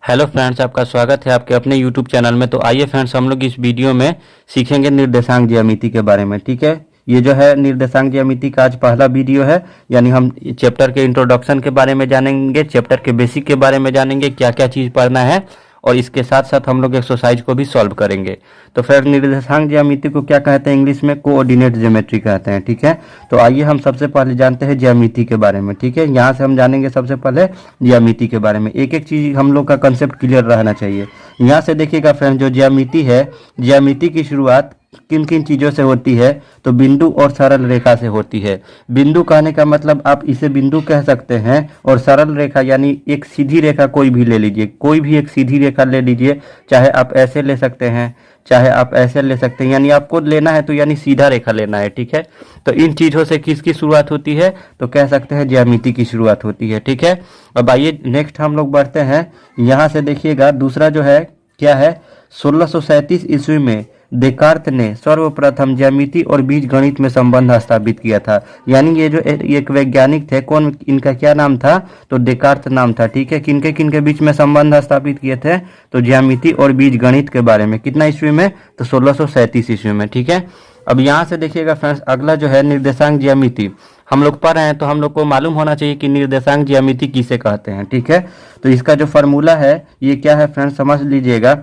Hello friends, आपका स्वागत है आपके अपने यूट्यूब चैनल में। तो आइए फ्रेंड्स, हम लोग इस वीडियो में सीखेंगे निर्देशांक ज्यामिति के बारे में। ठीक है, ये जो है निर्देशांक ज्यामिति का आज पहला वीडियो है। यानी हम चैप्टर के इंट्रोडक्शन के बारे में जानेंगे, चैप्टर के बेसिक के बारे में जानेंगे, क्या क्या चीज़ पढ़ना है, और इसके साथ साथ हम लोग एक्सरसाइज को भी सॉल्व करेंगे। तो फिर निर्देशांक ज्यामिति को क्या कहते हैं? इंग्लिश में कोऑर्डिनेट ज्योमेट्री कहते हैं। ठीक है, तो आइए हम सबसे पहले जानते हैं ज्यामिति के बारे में। ठीक है, यहाँ से हम जानेंगे सबसे पहले ज्यामिति के बारे में। एक एक चीज हम लोग का कंसेप्ट क्लियर रहना चाहिए। यहाँ से देखिएगा फ्रेंड, जो ज्यामिति है, ज्यामिति की शुरुआत किन किन चीज़ों से होती है? तो बिंदु और सरल रेखा से होती है। बिंदु कहने का मतलब आप इसे बिंदु कह सकते हैं, और सरल रेखा यानी एक सीधी रेखा कोई भी ले लीजिए, कोई भी एक सीधी रेखा ले लीजिए, चाहे आप ऐसे ले सकते हैं, चाहे आप ऐसे ले सकते हैं, यानी आपको लेना है तो यानी सीधा रेखा लेना है। ठीक है, तो इन चीज़ों से किसकी शुरुआत होती है? तो कह सकते हैं ज्यामिति की शुरुआत होती है। ठीक है, अब आइए नेक्स्ट हम लोग बढ़ते हैं। यहाँ से देखिएगा दूसरा जो है क्या है? 1637 ईस्वी में देकार्त ने सर्वप्रथम ज्यामिति और बीजगणित में संबंध स्थापित किया था। यानी ये जो एक वैज्ञानिक थे, कौन, इनका क्या नाम था? तो देकार्त नाम था। ठीक है, किनके किनके बीच में संबंध स्थापित किए थे? तो ज्यामिति और बीजगणित के बारे में। कितना ईस्वी में? तो 1637 ईस्वी में। ठीक है, अब यहाँ से देखिएगा फ्रेंड्स, अगला जो है निर्देशांक ज्यामिति हम लोग पढ़ रहे हैं, तो हम लोग को मालूम होना चाहिए कि निर्देशांक ज्यामिति किसे कहते हैं। ठीक है, तो इसका जो फार्मूला है ये क्या है फ्रेंड्स, समझ लीजिएगा।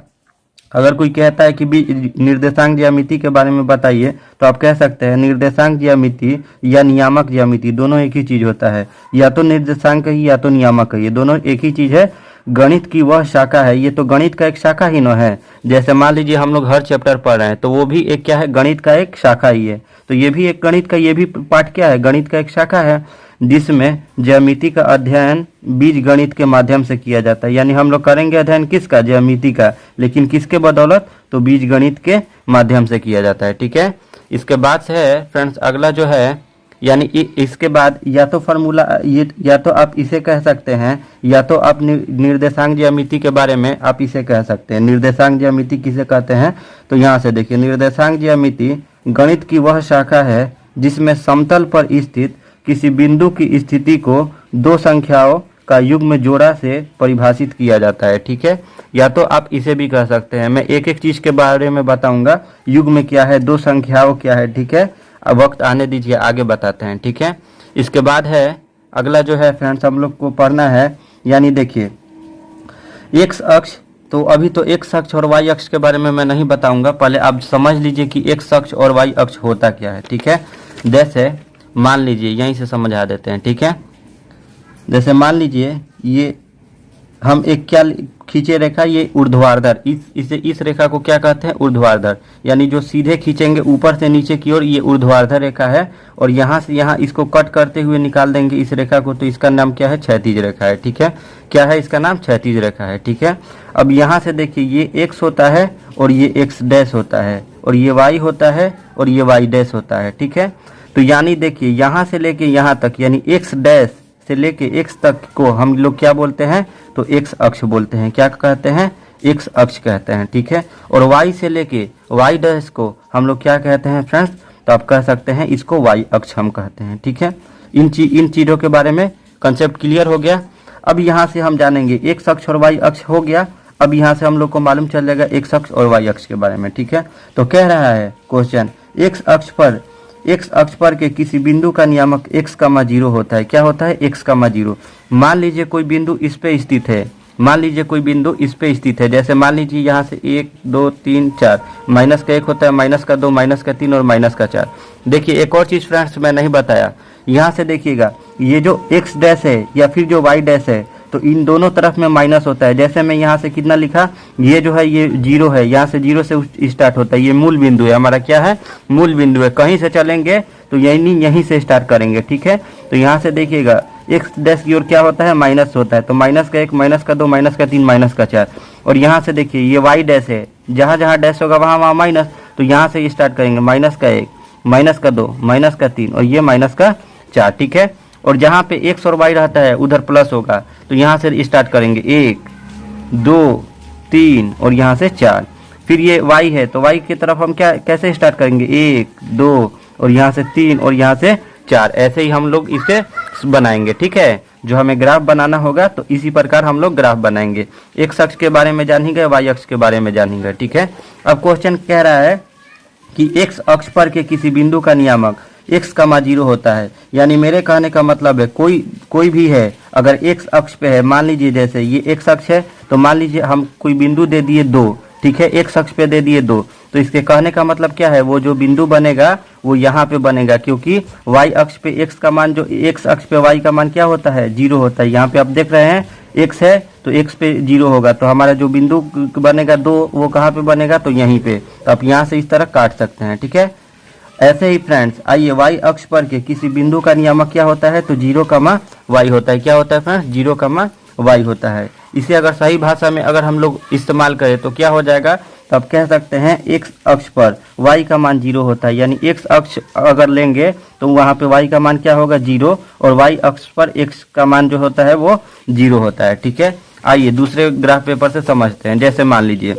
अगर कोई कहता है कि भी निर्देशांक ज्यामिति के बारे में बताइए, तो आप कह सकते हैं निर्देशांक ज्यामिति या नियामक ज्यामिति, दोनों एक ही चीज होता है। या तो निर्देशांक है या तो नियामक है, ये दोनों एक ही चीज है। गणित की वह शाखा है, ये तो गणित का एक शाखा ही न है। जैसे मान लीजिए हम लोग हर चैप्टर पढ़ रहे हैं, तो वो भी एक क्या है? गणित का एक शाखा ही है। तो ये भी एक गणित का, ये भी पार्ट क्या है? गणित का एक शाखा है, जिसमें ज्यामिति का अध्ययन बीज गणित के माध्यम से किया जाता है। यानी हम लोग करेंगे अध्ययन किसका? ज्यामिति का, लेकिन किसके बदौलत? तो बीज गणित के माध्यम से किया जाता है। ठीक है, इसके बाद से है फ्रेंड्स अगला जो है, यानी इसके बाद या तो फार्मूला, ये या तो आप इसे कह सकते हैं, या तो आप निर्देशांक ज्यामिति के बारे में आप इसे कह सकते हैं। निर्देशांक ज्यामिति किसे कहते हैं? तो यहाँ से देखिए, निर्देशांक ज्यामिति गणित की वह शाखा है जिसमें समतल पर स्थित किसी बिंदु की स्थिति को दो संख्याओं का युग्म जोड़ा से परिभाषित किया जाता है। ठीक है, या तो आप इसे भी कह सकते हैं। मैं एक एक चीज के बारे में बताऊंगा, युग्म क्या है, दो संख्याओं क्या है। ठीक है, अब वक्त आने दीजिए, आगे बताते हैं। ठीक है, इसके बाद है अगला जो है फ्रेंड्स हम लोग को पढ़ना है, यानी देखिए एक्स अक्ष। तो अभी तो एक्स अक्ष और वाई अक्ष के बारे में मैं नहीं बताऊंगा, पहले आप समझ लीजिए कि एक्स अक्ष और वाई अक्ष होता क्या है। ठीक है, जैसे मान लीजिए, यहीं से समझा देते हैं। ठीक है, जैसे मान लीजिए ये हम एक क्या खींचे रेखा, ये ऊर्ध्वाधर, इस रेखा को क्या कहते हैं? ऊर्ध्वाधर। यानी जो सीधे खींचेंगे ऊपर से नीचे की ओर, ये ऊर्ध्वाधर रेखा है। और यहाँ से यहाँ इसको कट करते हुए निकाल देंगे इस रेखा को, तो इसका नाम क्या है? क्षैतिज रेखा है। ठीक है, क्या है इसका नाम? क्षैतिज रेखा है। ठीक है, अब यहाँ से देखिए ये एक्स होता है और ये एक्स डैश होता है, और ये वाई होता है और ये वाई डैश होता है। ठीक है, तो यानी देखिए यहाँ से लेके यहाँ तक, यानी एक्स डैश से लेके एक्स तक को हम लोग क्या बोलते हैं? तो एक्स अक्ष बोलते हैं। क्या कहते हैं? एक्स अक्ष कहते हैं। ठीक है, और वाई से लेके वाई डैश को हम लोग क्या कहते हैं फ्रेंड्स? तो आप कह सकते हैं इसको वाई अक्ष हम कहते हैं। ठीक है, इन चीज़ों के बारे में कंसेप्ट क्लियर हो गया। अब यहाँ से हम जानेंगे एक्स अक्ष और वाई अक्ष हो गया। अब यहाँ से हम लोग को मालूम चल जाएगा एक्स अक्ष और वाई अक्ष के बारे में। ठीक है, तो कह रहा है क्वेश्चन, एक्स अक्ष पर के किसी बिंदु का नियामक x, 0 होता है। क्या होता है? x, 0। मान लीजिए कोई बिंदु इस पे स्थित है, मान लीजिए कोई बिंदु इस पे स्थित है। जैसे मान लीजिए यहाँ से 1 2 3 4, माइनस का 1 होता है, माइनस का 2, माइनस का 3 और माइनस का 4। देखिए एक और चीज़ फ्रेंड्स मैं नहीं बताया, यहाँ से देखिएगा ये जो x डैश है या फिर जो y डैश है, तो इन दोनों तरफ में माइनस होता है। जैसे मैं यहाँ से कितना लिखा, ये जो है ये 0 है, यहाँ से 0 से स्टार्ट होता है, ये मूल बिंदु है हमारा। क्या है? मूल बिंदु है। कहीं से चलेंगे तो यहीं से स्टार्ट करेंगे। ठीक है, तो यहाँ से देखिएगा एक्स डैश की ओर क्या होता है? माइनस होता है। तो माइनस का 1, माइनस का 2, माइनस का 3, माइनस का 4। और यहाँ से देखिए ये वाई डैश है, जहाँ जहाँ डैश होगा वहाँ माइनस, तो यहाँ से स्टार्ट करेंगे, माइनस का 1, माइनस का 2, माइनस का 3 और ये माइनस का 4। ठीक है, और जहाँ पे एक्स और वाई रहता है उधर प्लस होगा, तो यहाँ से स्टार्ट करेंगे 1 2 3 और यहाँ से 4। फिर ये y है, तो y की तरफ हम क्या कैसे स्टार्ट करेंगे? 1 2 और यहाँ से 3 और यहाँ से 4। ऐसे ही हम लोग इसे बनाएंगे। ठीक है, जो हमें ग्राफ बनाना होगा तो इसी प्रकार हम लोग ग्राफ बनाएंगे। एक्स अक्ष के बारे में जानेंगे, वाई अक्ष के बारे में जानेंगे, ठीक है। अब क्वेश्चन कह रहा है कि एक्स अक्ष पर के किसी बिंदु का नियामक x, 0 होता है। यानी मेरे कहने का मतलब है कोई भी है अगर x अक्ष पे है, मान लीजिए जैसे ये x अक्ष है तो मान लीजिए हम कोई बिंदु दे दिए 2, ठीक है, x अक्ष पे दे दिए 2, तो इसके कहने का मतलब क्या है, वो जो बिंदु बनेगा वो यहाँ पे बनेगा, क्योंकि y अक्ष पे x का मान, जो x अक्ष पे y का मान क्या होता है, 0 होता है। यहाँ पे आप देख रहे हैं x है तो x पे 0 होगा, तो हमारा जो बिंदु बनेगा 2 वो कहाँ पे बनेगा, तो यहीं पे। तो आप यहाँ से इस तरह काट सकते हैं, ठीक है। ऐसे ही फ्रेंड्स आइए y अक्ष पर के किसी बिंदु का नियामक क्या होता है, तो 0, y होता है। क्या होता है फ्रेंड्स, 0, y होता है। इसे अगर सही भाषा में अगर हम लोग इस्तेमाल करें तो क्या हो जाएगा, तो आप कह सकते हैं x अक्ष पर y का मान 0 होता है। यानी x अक्ष अगर लेंगे तो वहाँ पे y का मान क्या होगा, 0, और y अक्ष पर x का मान जो होता है वो 0 होता है, ठीक है। आइए दूसरे ग्राफ पेपर से समझते हैं। जैसे मान लीजिए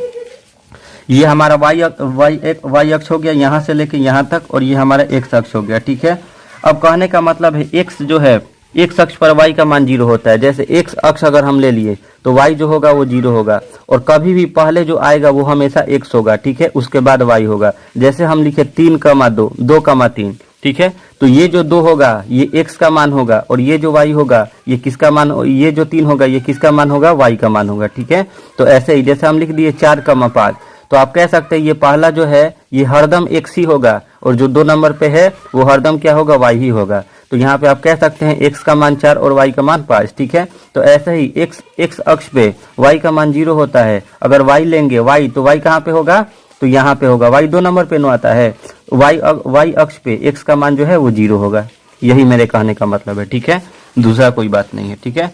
ये हमारा y अक्ष हो गया यहाँ से लेके यहाँ तक, और ये हमारा x अक्ष हो गया, ठीक है। अब कहने का मतलब है x जो है, x अक्ष पर y का मान 0 होता है। जैसे x अक्ष अगर हम ले लिए तो y जो होगा वो 0 होगा, और कभी भी पहले जो आएगा वो हमेशा x होगा, ठीक है, उसके बाद y होगा। जैसे हम लिखे 3, 2, 2, 3, ठीक है, तो ये जो 2 होगा ये x का मान होगा, और ये जो y होगा ये किसका मान, ये जो 3 होगा ये किसका मान होगा, y का मान होगा, ठीक है। तो ऐसे ही जैसे हम लिख दिए 4, 5, तो आप कह सकते हैं ये पहला जो है ये हरदम x ही होगा, और जो 2 नंबर पे है वो हरदम क्या होगा, y ही होगा। तो यहाँ पे आप कह सकते हैं x का मान 4 और y का मान 5, ठीक है। तो ऐसे ही x अक्ष पे y का मान 0 होता है। अगर y लेंगे y, तो y कहाँ पे होगा, तो यहाँ पे होगा। y 2 नंबर पे नो आता है, y अक्ष पे x का मान जो है वो 0 होगा। यही मेरे कहने का मतलब है, ठीक है, दूसरा कोई बात नहीं है, ठीक है।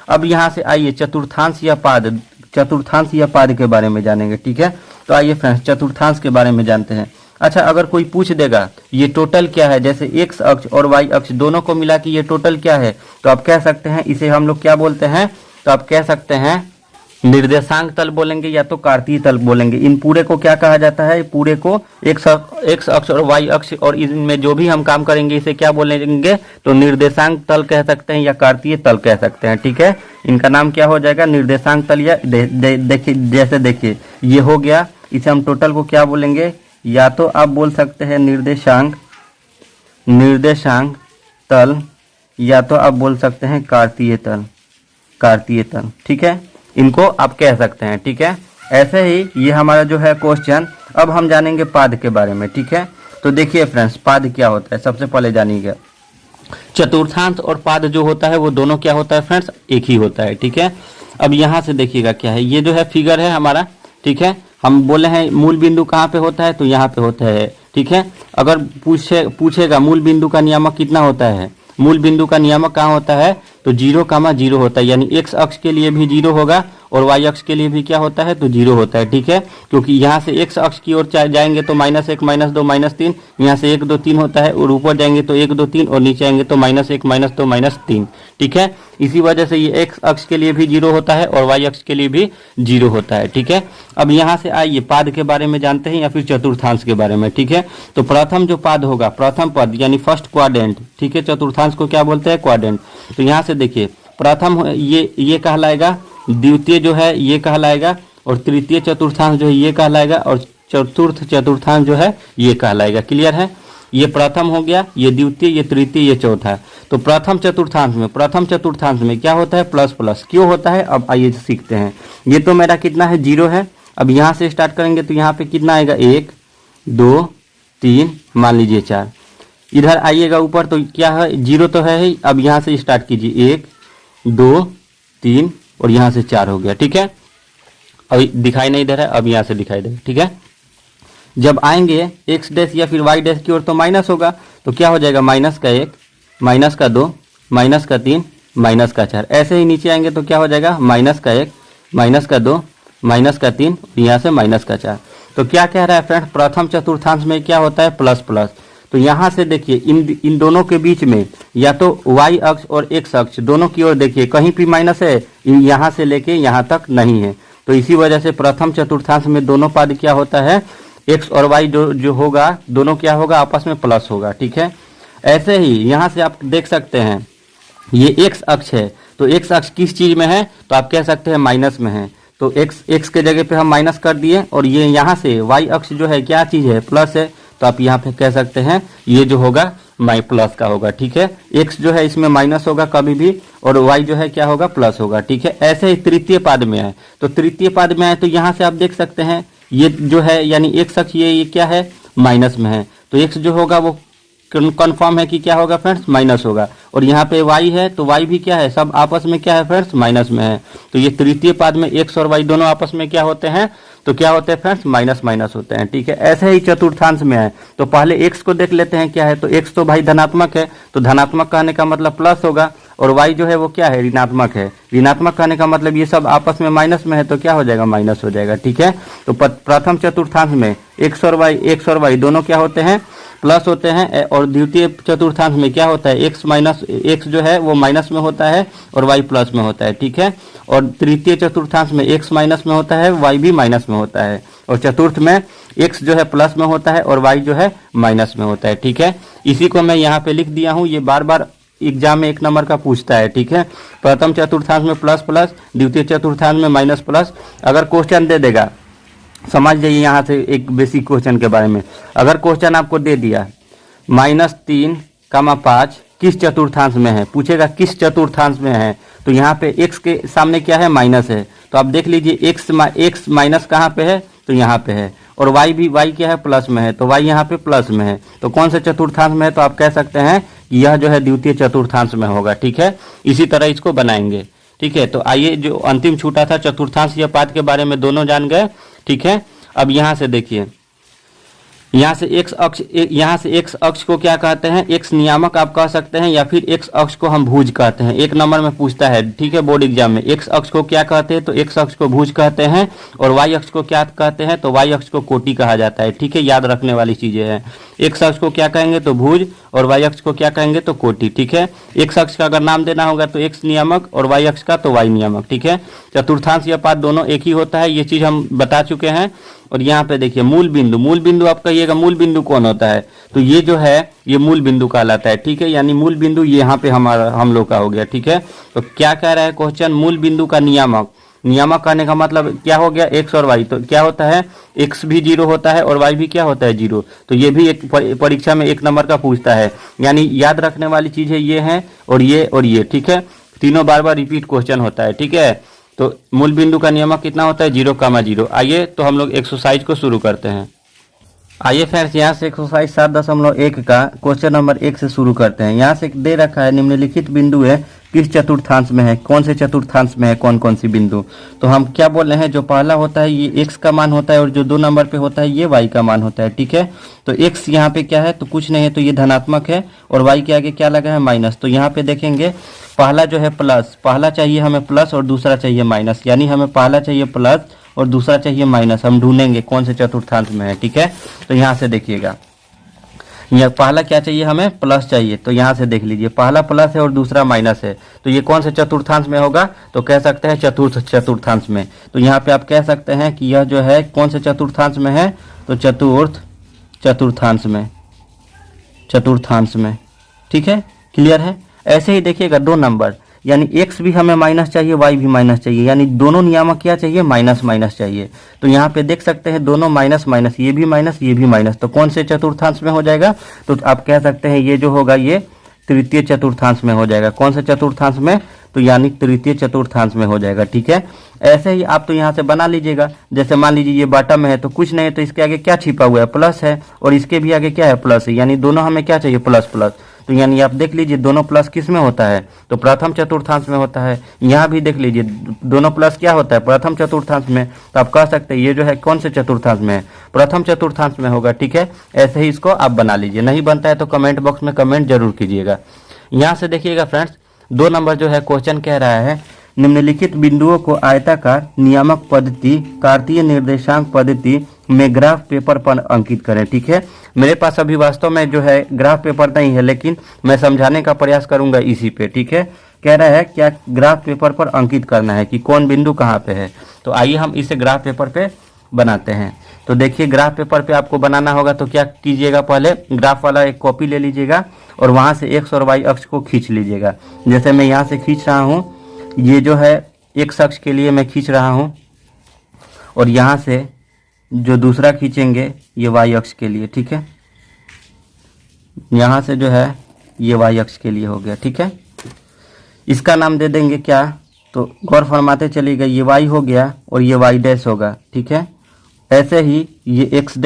अब यहाँ से आइए चतुर्थांश या पाद के बारे में जानेंगे, ठीक है। तो आइए फ्रेंड्स चतुर्थांश के बारे में जानते हैं। अच्छा, अगर कोई पूछ देगा ये टोटल क्या है, जैसे x अक्ष और y अक्ष दोनों को मिला के ये टोटल क्या है, तो आप कह सकते हैं इसे हम लोग क्या बोलते हैं, तो आप कह सकते हैं निर्देशांक तल बोलेंगे या तो कार्तीय तल बोलेंगे। इन पूरे को क्या कहा जाता है, पूरे को x अक्ष और y अक्ष, और इनमें जो भी हम काम करेंगे इसे क्या बोलेंगे, तो निर्देशांक तल कह सकते हैं या कार्तीय तल कह सकते हैं, ठीक है। इनका नाम क्या हो जाएगा, निर्देशांक तल, या देखिए जैसे देखिए ये हो गया, इसे हम टोटल को क्या बोलेंगे, या तो आप बोल सकते हैं निर्देशांक तल, या तो आप बोल सकते हैं कार्तीय तल, ठीक है, इनको आप कह सकते हैं, ठीक है। ऐसे ही ये हमारा जो है क्वेश्चन। अब हम जानेंगे पाद के बारे में, ठीक है। तो देखिए फ्रेंड्स पाद क्या होता है, सबसे पहले जानिएगा। चतुर्थांश और पाद जो होता है वो दोनों क्या होता है फ्रेंड्स, एक ही होता है, ठीक है। अब यहाँ से देखिएगा क्या है, ये जो है फिगर है हमारा, ठीक है। हम बोले हैं मूल बिंदु कहाँ पे होता है, तो यहाँ पे होता है, ठीक है। अगर पूछेगा मूल बिंदु का नियामक कितना होता है, मूल बिंदु का नियामक कहाँ होता है, तो 0, 0 होता है। यानी x अक्ष के लिए भी 0 होगा और y अक्ष के लिए भी क्या होता है, तो 0 होता है, ठीक है। क्योंकि यहाँ से x अक्ष की ओर जाएंगे तो -1, -2, -3, यहाँ से 1, 2, 3 होता है, और ऊपर जाएंगे तो 1, 2, 3, और नीचे आएंगे तो -1, -2, -3, ठीक है। इसी वजह से ये x अक्ष के लिए भी 0 होता है और y अक्ष के लिए भी 0 होता है, ठीक है। अब यहाँ से आइए पाद के बारे में जानते हैं या फिर चतुर्थांश के बारे में, ठीक है। तो प्रथम जो पाद होगा, प्रथम पद यानी फर्स्ट क्वाड्रेंट, ठीक है। चतुर्थांश को क्या बोलते हैं, क्वाड्रेंट। तो यहाँ से देखिए प्रथम ये कहलाएगा, द्वितीय जो है ये कहलाएगा, और तृतीय चतुर्थांश जो है ये कहलाएगा, और चतुर्थ चतुर्थांश जो है ये कहलाएगा। क्लियर है, ये प्रथम हो गया, ये द्वितीय, ये तृतीय, ये चौथा। तो प्रथम चतुर्थांश में क्या होता है, प्लस प्लस क्यों होता है, अब आइए सीखते हैं। ये तो मेरा कितना है, 0 है। अब यहाँ से स्टार्ट करेंगे तो यहाँ पे कितना आएगा, 1, 2, 3, मान लीजिए 4। इधर आइएगा ऊपर तो क्या है, 0 तो है ही। अब यहाँ से स्टार्ट कीजिए, 1, 2, 3, और यहाँ से 4 हो गया, ठीक है। अभी दिखाई नहीं दे रहा है, अब यहाँ से दिखाई देगा, ठीक है। जब आएंगे x डैश या फिर y डैश की ओर तो माइनस होगा, तो क्या हो जाएगा, -1, -2, -3, -4। ऐसे ही नीचे आएंगे तो क्या हो जाएगा, -1, -2, -3, यहाँ से -4। तो क्या कह रहा है फ्रेंड, प्रथम चतुर्थांश में क्या होता है, प्लस प्लस। तो यहाँ से देखिए इन दोनों के बीच में या तो y अक्ष और x अक्ष दोनों की ओर देखिए कहीं भी माइनस है, यहाँ से लेके यहाँ तक नहीं है। तो इसी वजह से प्रथम चतुर्थांश में दोनों पद क्या होता है, x और y जो होगा दोनों क्या होगा, आपस में प्लस होगा, ठीक है। ऐसे ही यहाँ से आप देख सकते हैं ये एक्स अक्ष है, तो एक्स अक्ष किस चीज में है, तो आप कह सकते हैं माइनस में है। तो एक्स के जगह पे हम माइनस कर दिए, और ये यहाँ से वाई अक्ष जो है क्या चीज है, प्लस है, तो आप यहाँ पे कह सकते हैं ये जो होगा माई प्लस का होगा। ठीक है, एक्स जो है इसमें माइनस होगा कभी भी, और वाई जो है क्या होगा, प्लस होगा। ठीक है, ऐसे ही तृतीय पाद में है, तो तृतीय पाद में है तो यहाँ से आप देख सकते हैं ये जो है यानी एक्स अक्ष ये क्या है, माइनस में है, तो एक्स जो होगा वो कन्फर्म है कि क्या होगा फ्रेंड्स, माइनस होगा। और यहाँ पे y है तो y भी क्या है, सब आपस में क्या है फ्रेंड्स, माइनस में है। तो ये तृतीय पाद में x और y दोनों आपस में क्या होते हैं, तो क्या होते हैं फ्रेंड्स, माइनस माइनस होते हैं। ठीक है, ऐसे ही चतुर्थांश में है, तो पहले x को देख लेते हैं क्या है, तो x तो भाई धनात्मक है, तो धनात्मक कहने का मतलब प्लस होगा, और y जो है वो क्या है, ऋणात्मक है। ऋणात्मक कहने का मतलब ये सब आपस में माइनस में है, तो क्या हो जाएगा, माइनस हो जाएगा। ठीक है, तो प्रथम चतुर्थांश में x और y दोनों क्या होते हैं, प्लस होते हैं, और द्वितीय चतुर्थांश में क्या होता है, एक्स माइनस एक्स जो है वो माइनस में होता है और वाई प्लस में होता है। ठीक है, और तृतीय चतुर्थांश में एक्स माइनस में होता है, वाई भी माइनस में होता है, और चतुर्थ में एक्स जो है प्लस में होता है और वाई जो है माइनस में होता है। ठीक है, इसी को मैं यहाँ पे लिख दिया हूँ, ये बार बार एग्जाम में 1 नंबर का पूछता है। ठीक है, प्रथम चतुर्थांश में प्लस प्लस, द्वितीय चतुर्थांश में माइनस प्लस। अगर क्वेश्चन दे देगा, समझ जाइए यहाँ से एक बेसिक क्वेश्चन के बारे में, अगर क्वेश्चन आपको दे दिया -3,5 किस चतुर्थांश में है, पूछेगा किस चतुर्थांश में है, तो यहाँ पे x के सामने क्या है, माइनस है, तो आप देख लीजिए x माइनस कहाँ पे है, तो यहाँ पे है, और y भी y क्या है, प्लस में है, तो y यहाँ पे प्लस में है, तो कौन से चतुर्थांश में है, तो आप कह सकते हैं कि यह जो है द्वितीय चतुर्थांश में होगा। ठीक है, इसी तरह इसको बनाएंगे। ठीक है, तो आइए जो अंतिम छूटा था चतुर्थांश या पाद के बारे में दोनों जान गए। ठीक है, अब यहाँ से देखिए, यहाँ से एक्स अक्ष को क्या कहते हैं, एक्स नियामक आप कह सकते हैं, या फिर एक्स अक्ष को हम भुज कहते हैं। 1 नंबर में पूछता है, ठीक है, बोर्ड एग्जाम में, एक्स अक्ष को क्या कहते हैं, तो एक्स अक्ष को भुज कहते हैं, और वाई अक्ष को क्या कहते हैं, तो वाई अक्ष को कोटि कहा जाता है। ठीक है, याद रखने वाली चीजें हैं, एक्स अक्ष को क्या कहेंगे, तो भुज, और वाई अक्ष को क्या कहेंगे, तो कोटि। ठीक है, एक्स अक्ष का अगर नाम देना होगा तो एक्स नियामक, और वाई अक्ष का तो वाई नियामक। ठीक है, चतुर्थांश या पाद दोनों एक ही होता है, ये चीज हम बता चुके हैं। और यहाँ पे देखिए मूल बिंदु आप कहिएगा मूल बिंदु कौन होता है, तो ये जो है ये मूल बिंदु कहलाता है। ठीक है, यानी मूल बिंदु ये यहाँ पे हम लोग का हो गया। ठीक है, तो क्या कह रहा है क्वेश्चन, मूल बिंदु का नियामक, नियामक कहने का मतलब क्या हो गया, एक्स और वाई, तो क्या होता है, एक्स भी 0 होता है और वाई भी क्या होता है, 0। तो ये भी एक परीक्षा में 1 नंबर का पूछता है, यानी याद रखने वाली चीजें ये हैं और ये। ठीक है, तीनों बार बार रिपीट क्वेश्चन होता है। ठीक है, तो मूल बिंदु का नियमक कितना होता है, 0,0। आइए तो हम लोग एक्सरसाइज को शुरू करते हैं। आइए फ्रेंड्स, यहाँ से एक्सरसाइज 7.1 का क्वेश्चन नंबर 1 से शुरू करते हैं। यहाँ से दे रखा है निम्नलिखित बिंदु है किस चतुर्थांश में है, कौन से चतुर्थांश में है, कौन कौन सी बिंदु। तो हम क्या बोल रहे हैं, जो पहला होता है ये x का मान होता है, और जो 2 नंबर पे होता है ये y का मान होता है। ठीक है, तो x यहाँ पे क्या है, तो कुछ नहीं है, तो ये धनात्मक है, और y के आगे क्या लगा है, माइनस। तो यहाँ पे देखेंगे पहला जो है प्लस, पहला चाहिए हमें प्लस और दूसरा चाहिए माइनस, यानी हमें पहला चाहिए प्लस और दूसरा चाहिए माइनस। हम ढूंढेंगे कौन से चतुर्थांश में है। ठीक है, तो यहाँ से देखिएगा, यह पहला क्या चाहिए, हमें प्लस चाहिए, तो यहाँ से देख लीजिए पहला प्लस है और दूसरा माइनस है, तो ये कौन से चतुर्थांश में होगा, तो कह सकते हैं चतुर्थ चतुर्थांश में। तो यहाँ पे आप कह सकते हैं कि यह जो है कौन से चतुर्थांश में है, तो चतुर्थांश में। ठीक है, क्लियर है। ऐसे ही देखिएगा 2 नंबर, यानी x भी हमें माइनस चाहिए, y भी माइनस चाहिए, यानी दोनों नियामक क्या चाहिए, माइनस माइनस चाहिए। तो यहाँ पे देख सकते हैं दोनों माइनस माइनस, ये भी माइनस ये भी माइनस, तो कौन से चतुर्थांश में हो जाएगा, तो आप कह सकते हैं ये जो होगा ये तृतीय चतुर्थांश में हो जाएगा। कौन से चतुर्थांश में, तो यानी तृतीय चतुर्थांश में हो जाएगा। ठीक है, ऐसे ही आप तो यहाँ से बना लीजिएगा, जैसे मान लीजिए ये बॉटम में है तो कुछ नहीं है, तो इसके आगे क्या छिपा हुआ है, प्लस है, और इसके भी आगे क्या है, प्लस है, यानी दोनों हमें क्या चाहिए, प्लस प्लस। तो यानी आप देख लीजिए दोनों प्लस किस में होता है, तो प्रथम चतुर्थांश में होता है। यहाँ भी देख लीजिए दोनों प्लस क्या होता है, प्रथम चतुर्थांश में। तो आप कह सकते हैं ये जो है कौन से चतुर्थांश में है, प्रथम चतुर्थांश में होगा। ठीक है, ऐसे ही इसको आप बना लीजिए, नहीं बनता है तो कमेंट बॉक्स में कमेंट जरूर कीजिएगा। यहाँ से देखिएगा फ्रेंड्स 2 नंबर जो है क्वेश्चन कह रहा है निम्नलिखित बिंदुओं को आयताकार नियामक पद्धति कार्तीय निर्देशांक पद्धति में ग्राफ पेपर पर अंकित करें। ठीक है, मेरे पास अभी वास्तव में जो है ग्राफ पेपर नहीं है, लेकिन मैं समझाने का प्रयास करूंगा इसी पे। ठीक है, कह रहा है क्या ग्राफ पेपर पर अंकित करना है कि कौन बिंदु कहाँ पे है। तो आइए हम इसे ग्राफ पेपर पे बनाते हैं। तो देखिए ग्राफ पेपर पे आपको बनाना होगा तो क्या कीजिएगा, पहले ग्राफ वाला एक कॉपी ले लीजिएगा और वहाँ से एक्स और वाई अक्ष को खींच लीजिएगा। जैसे मैं यहाँ से खींच रहा हूँ, ये जो है एक्स अक्ष के लिए मैं खींच रहा हूँ और यहाँ से जो दूसरा खींचेंगे ये वाई अक्ष के लिए, ठीक है। यहाँ से जो है ये वाई अक्ष के लिए हो गया, ठीक है। इसका नाम दे देंगे क्या, तो गौर फरमाते चलिएगा, ये वाई हो गया और ये वाई डैश होगा, ठीक है। ऐसे ही ये एक्स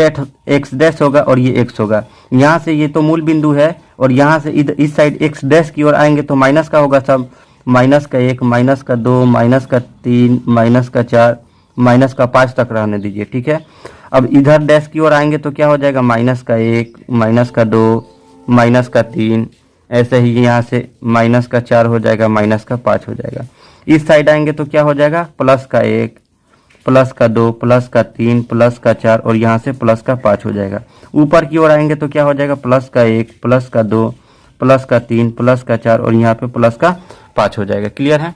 डैश होगा और ये एक्स होगा। यहाँ से ये तो मूल बिंदु है और यहाँ से इधर इस साइड एक्स डैश की ओर आएंगे तो माइनस का होगा सब, -1, -2, -3, -4, -5 तक रहने दीजिए, ठीक है। अब इधर डैश की ओर आएंगे तो क्या हो जाएगा, -1, -2, -3, ऐसे ही यहाँ से -4 हो जाएगा, -5 हो जाएगा। इस साइड आएंगे तो क्या हो जाएगा, +1, +2, +3, +4 और यहाँ से +5 हो जाएगा। ऊपर की ओर आएंगे तो क्या हो जाएगा, +1, +2, +3, +4 और यहाँ पे +5 हो जाएगा। क्लियर है।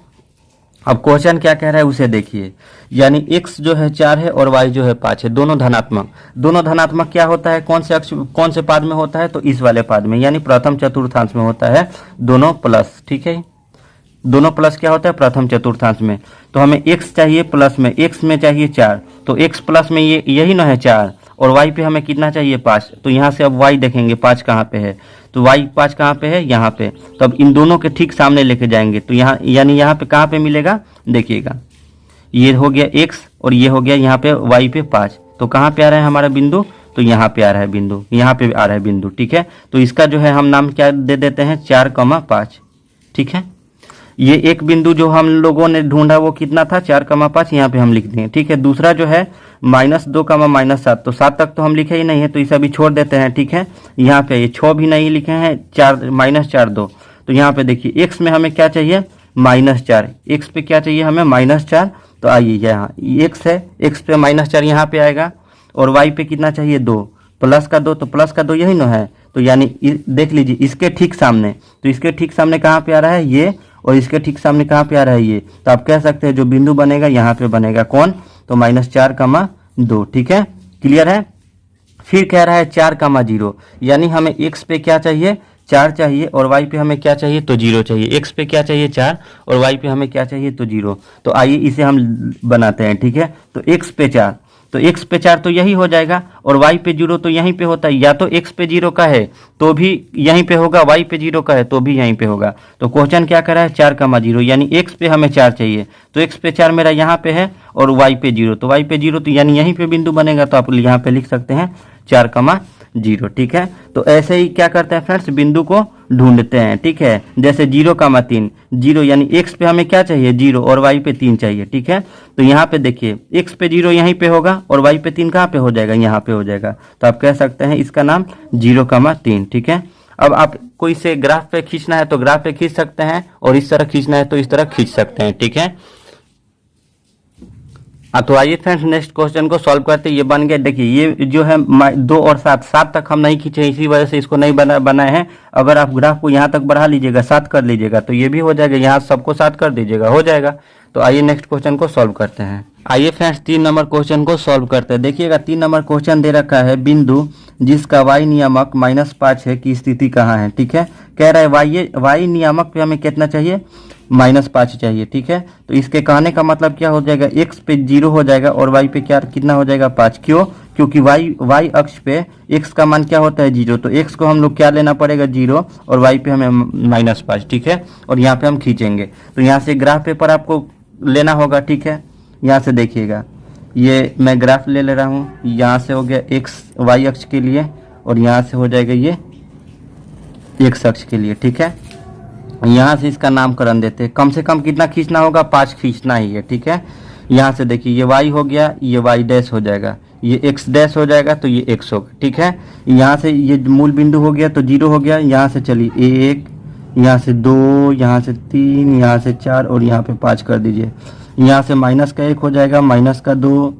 अब क्वेश्चन क्या कह रहा है उसे देखिए, यानी x जो है 4 है और y जो है 5 है, दोनों धनात्मक। दोनों धनात्मक क्या होता है, कौन से पाद में होता है, तो इस वाले पाद में, यानी प्रथम चतुर्थांश में होता है दोनों प्लस, ठीक है। दोनों प्लस क्या होता है, प्रथम चतुर्थांश में। तो हमें x चाहिए प्लस में, x में चाहिए 4, तो x प्लस में ये यही ना है 4 और y पे हमें कितना चाहिए 5। तो यहाँ से अब y देखेंगे 5 कहाँ पे है, तो y 5 कहाँ पे है, यहाँ पे। तो अब इन दोनों के ठीक सामने लेके जाएंगे तो यहाँ यानी यहाँ पे कहाँ पे मिलेगा, देखिएगा ये हो गया x और ये हो गया यहाँ पे y पे 5। तो कहाँ पे आ रहा है हमारा बिंदु, तो यहाँ पे आ रहा है बिंदु, यहाँ पे आ रहा है बिंदु, ठीक है। तो इसका जो है हम नाम क्या दे देते हैं, 4,5, ठीक है। ये एक बिंदु जो हम लोगों ने ढूंढा वो कितना था, 4,5, यहाँ पे हम लिख देंगे, ठीक है। दूसरा जो है -2, -7, तो 7 तक तो हम लिखे ही नहीं है तो इसे अभी छोड़ देते हैं, ठीक है। यहाँ पे ये 6 भी नहीं लिखे हैं, 4 -4 2, तो यहाँ पे देखिए x में हमें क्या चाहिए, -4, x पे क्या चाहिए हमें, -4। तो आइए यहाँ x है, x पे -4 यहाँ पे आएगा और y पे कितना चाहिए, 2, +2, तो +2 यही ना है। तो यानी देख लीजिए इसके ठीक सामने, तो इसके ठीक सामने कहाँ पे आ रहा है ये, और इसके ठीक सामने कहाँ पे आ रहा है ये। तो आप कह सकते हैं जो बिंदु बनेगा यहाँ पे बनेगा कौन, तो -4,2, ठीक है। क्लियर है। फिर कह रहा है 4,0, यानी हमें x पे क्या चाहिए, 4 चाहिए और y पे हमें क्या चाहिए, तो 0 चाहिए। x पे क्या चाहिए 4 और y पे हमें क्या चाहिए, तो 0। तो आइए इसे हम बनाते हैं, ठीक है। तो x पे 4, तो x पे 4 तो यही हो जाएगा और y पे 0 तो यहीं पे होता है, या तो x पे 0 का है तो भी यहीं पे होगा, y पे 0 का है तो भी यहीं पे होगा। तो क्वेश्चन क्या कर रहा है, 4,0, यानी x पे हमें 4 चाहिए, तो x पे 4 मेरा यहाँ पे है और y पे 0, तो y पे 0 तो यानी यहीं पे बिंदु बनेगा, तो आप यहाँ पे लिख सकते हैं 4,0, ठीक है। तो ऐसे ही क्या करते हैं फ्रेंड्स, बिंदु को ढूंढते हैं, ठीक है। जैसे 0,3, 0 यानी x पे हमें क्या चाहिए, 0 और y पे 3 चाहिए, ठीक है। तो यहाँ पे देखिए x पे 0 यहीं पे होगा और y पे 3 कहाँ पे हो जाएगा, यहाँ पे हो जाएगा। तो आप कह सकते हैं इसका नाम 0,3, ठीक है। अब आप कोई से ग्राफ पे खींचना है तो ग्राफ पे खींच सकते हैं और इस तरह खींचना है तो इस तरह खींच सकते हैं, ठीक है। तो आइए फ्रेंड्स नेक्स्ट क्वेश्चन को सॉल्व करते हैं। ये बन गया, देखिए ये जो है 2 और 7 तक हम नहीं खींचे, इसी वजह से इसको नहीं बनाए हैं। अगर आप ग्राफ को यहाँ तक बढ़ा लीजिएगा, 7 कर लीजिएगा तो ये भी हो जाएगा, यहाँ सबको 7 कर दीजिएगा, हो जाएगा। तो आइए नेक्स्ट क्वेश्चन को सॉल्व करते हैं। आइए फ्रेंड्स 3 नंबर क्वेश्चन को सॉल्व करते हैं। देखिएगा 3 नंबर क्वेश्चन दे रखा है, बिंदु जिसका y नियामक -5 है की स्थिति कहाँ है, ठीक है। कह रहा है y नियामक पे हमें कितना चाहिए, -5 चाहिए, ठीक है। तो इसके कहने का मतलब क्या हो जाएगा, x पे 0 हो जाएगा और y पे कितना हो जाएगा, 5। क्यों, क्योंकि y अक्ष पे x का मान क्या होता है, 0। तो x को हम लोग क्या लेना पड़ेगा, 0 और y पे हमें -5, ठीक है। और यहाँ पे हम खींचेंगे तो यहाँ से ग्राफ पेपर आपको लेना होगा, ठीक है। यहाँ से देखिएगा ये मैं ग्राफ ले रहा हूँ, यहाँ से हो गया y अक्ष के लिए और यहाँ से हो जाएगा ये x अक्ष के लिए, ठीक है। यहाँ से इसका नामकरण देते हैं, कम से कम कितना खींचना होगा, 5 खींचना ही है, ठीक है। यहाँ से देखिए ये y हो गया, ये y डैश हो जाएगा, ये x डैश हो जाएगा तो ये x होगा, ठीक है। यहाँ से ये मूल बिंदु हो गया तो 0 हो गया। यहाँ से चलिए 1, यहाँ से 2, यहाँ से 3, यहाँ से 4 और यहाँ पे 5 कर दीजिए। यहाँ से -1 हो जाएगा, -2,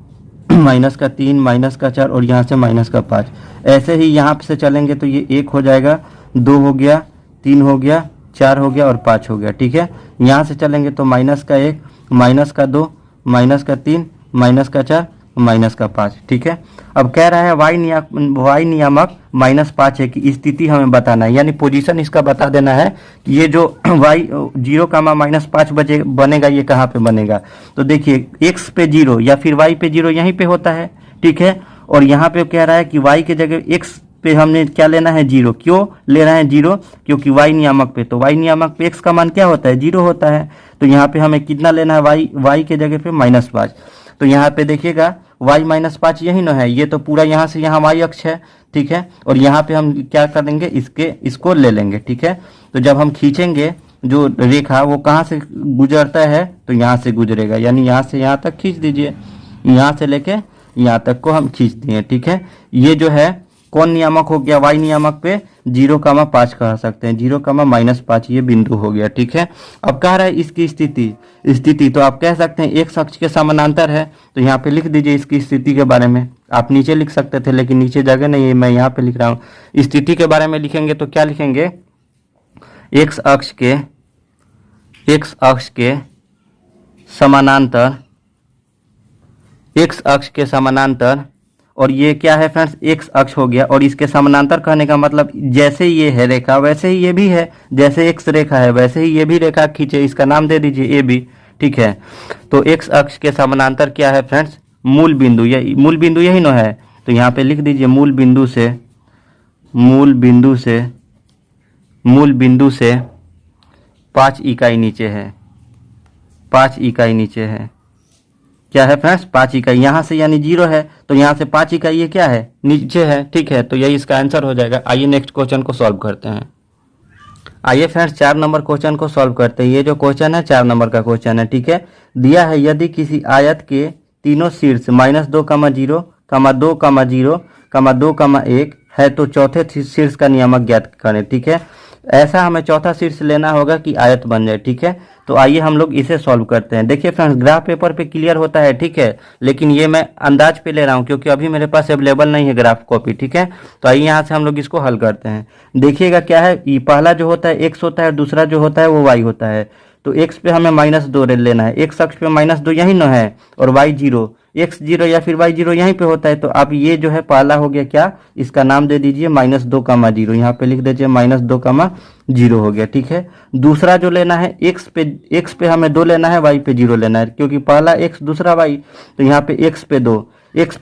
-3, -4 और यहाँ से -5। ऐसे ही यहाँ से चलेंगे तो ये 1 हो जाएगा, 2 हो गया, 3 हो गया, 4 हो गया और 5 हो गया, ठीक है। यहाँ से चलेंगे तो -1, -2, -3, -4, माइनस का 5, ठीक है। अब कह रहा है वाई नियामक -5 है कि स्थिति हमें बताना है, यानी पोजीशन इसका बता देना है कि ये जो वाई 0, -5 बनेगा, ये कहाँ पे बनेगा। तो देखिए एक्स पे 0 या फिर वाई पे 0 यहीं पे होता है, ठीक है। और यहाँ पे कह रहा है कि वाई के जगह एक्स पे हमने क्या लेना है 0। क्यों लेना है 0? क्योंकि वाई नियामक पे, तो वाई नियामक पे एक्स का मान क्या होता है 0 होता है। तो यहाँ पे हमें कितना लेना है वाई के जगह पे -5। तो यहाँ पे देखिएगा वाई -5 यही ना है, ये तो पूरा यहाँ से यहाँ वाई अक्ष है, ठीक है। और यहाँ पे हम क्या करेंगे इसको ले लेंगे, ठीक है। तो जब हम खींचेंगे जो रेखा वो कहाँ से गुजरता है, तो यहाँ से गुजरेगा, यानी यहाँ से यहाँ तक खींच दीजिए, यहाँ से लेके यहाँ तक को हम खींच दिए, ठीक है। ये जो है कौन नियामक हो गया, वाई नियामक पे 0,5 कह सकते हैं, 0,-5 ये बिंदु हो गया, ठीक है। अब कह रहा है इसकी स्थिति तो आप कह सकते हैं एक अक्ष के समानांतर है, तो यहाँ पे लिख दीजिए इसकी स्थिति के बारे में। आप नीचे लिख सकते थे लेकिन नीचे जगह नहीं है, मैं यहाँ पे लिख रहा हूँ। स्थिति के बारे में लिखेंगे तो क्या लिखेंगे, एक्स अक्ष के समानांतर, और ये क्या है फ्रेंड्स, एक्स अक्ष हो गया। और इसके समानांतर कहने का मतलब जैसे ये है रेखा वैसे ही ये भी है, जैसे एक्स रेखा है वैसे ही ये भी रेखा खींचे, इसका नाम दे दीजिए ए बी, ठीक है। तो एक्स अक्ष के समानांतर क्या है फ्रेंड्स, मूल बिंदु यही न है। तो यहाँ पे लिख दीजिए मूल बिंदु से 5 इकाई नीचे है, 5 इकाई नीचे है। क्या है फ्रेंड्स, 5 इकाई, यहाँ से यानी 0 है, तो यहाँ से 5 इकाई ये क्या है, नीचे है, ठीक है। तो यही इसका आंसर हो जाएगा। आइए नेक्स्ट क्वेश्चन को सॉल्व करते हैं। आइए फ्रेंड्स 4 नंबर क्वेश्चन को सॉल्व करते हैं। ये जो क्वेश्चन है 4 नंबर का क्वेश्चन है, ठीक है। दिया है यदि किसी आयत के तीनों शीर्ष -2, 0, 2, 0, 2, 1 है तो चौथे शीर्ष का नियामक ज्ञात करें, ठीक है। ऐसा हमें चौथा शीर्ष लेना होगा कि आयत बन जाए, ठीक है। तो आइए हम लोग इसे सॉल्व करते हैं। देखिए फ्रेंड्स ग्राफ पेपर पे क्लियर होता है, ठीक है, लेकिन ये मैं अंदाज पे ले रहा हूँ क्योंकि अभी मेरे पास अवेलेबल नहीं है ग्राफ कॉपी, ठीक है। तो आइए यहाँ से हम लोग इसको हल करते हैं। देखिएगा क्या है, ये पहला जो होता है एक्स होता है, दूसरा जो होता है वो वाई होता है। तो एक्स पे हमें -2 लेना है, एक्स अक्ष पे -2 यही न है, और वाई 0, एक्स 0 या फिर वाई 0 यहीं पे होता है। तो आप ये जो है पहला हो गया क्या, इसका नाम दे दीजिए -2,0, यहाँ पे लिख दीजिए -2,0 हो गया, ठीक है। दूसरा जो लेना है एक्स पे हमें 2 लेना है, वाई पे 0 लेना है, क्योंकि पहला एक्स दूसरा वाई। तो यहाँ पे एक्स पे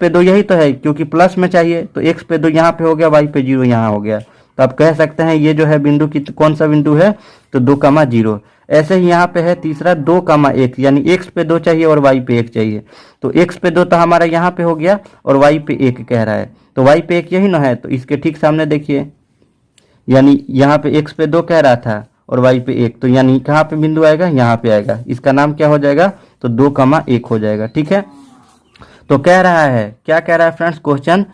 2 यही तो है, क्योंकि प्लस में चाहिए, तो एक्स पे 2 यहाँ पे हो गया, वाई पे 0 यहाँ हो गया। तो आप कह सकते हैं ये जो है बिंदु कौन सा बिंदु है, तो 2,0। ऐसे ही यहाँ पे है तीसरा 2,1, यानी एक्स पे 2 चाहिए और वाई पे 1 चाहिए। तो एक्स पे 2 तो हमारा यहाँ पे हो गया, और वाई पे 1 कह रहा है, तो वाई पे 1 यही ना है। तो इसके ठीक सामने देखिए, यानी यहाँ पे एक्स पे 2 कह रहा था और वाई पे 1, तो यानी कहाँ पे बिंदु आएगा, यहाँ पे आएगा। इसका नाम क्या हो जाएगा, तो 2,1 हो जाएगा, ठीक है। तो कह रहा है, क्या कह रहा है फ्रेंड्स क्वेश्चन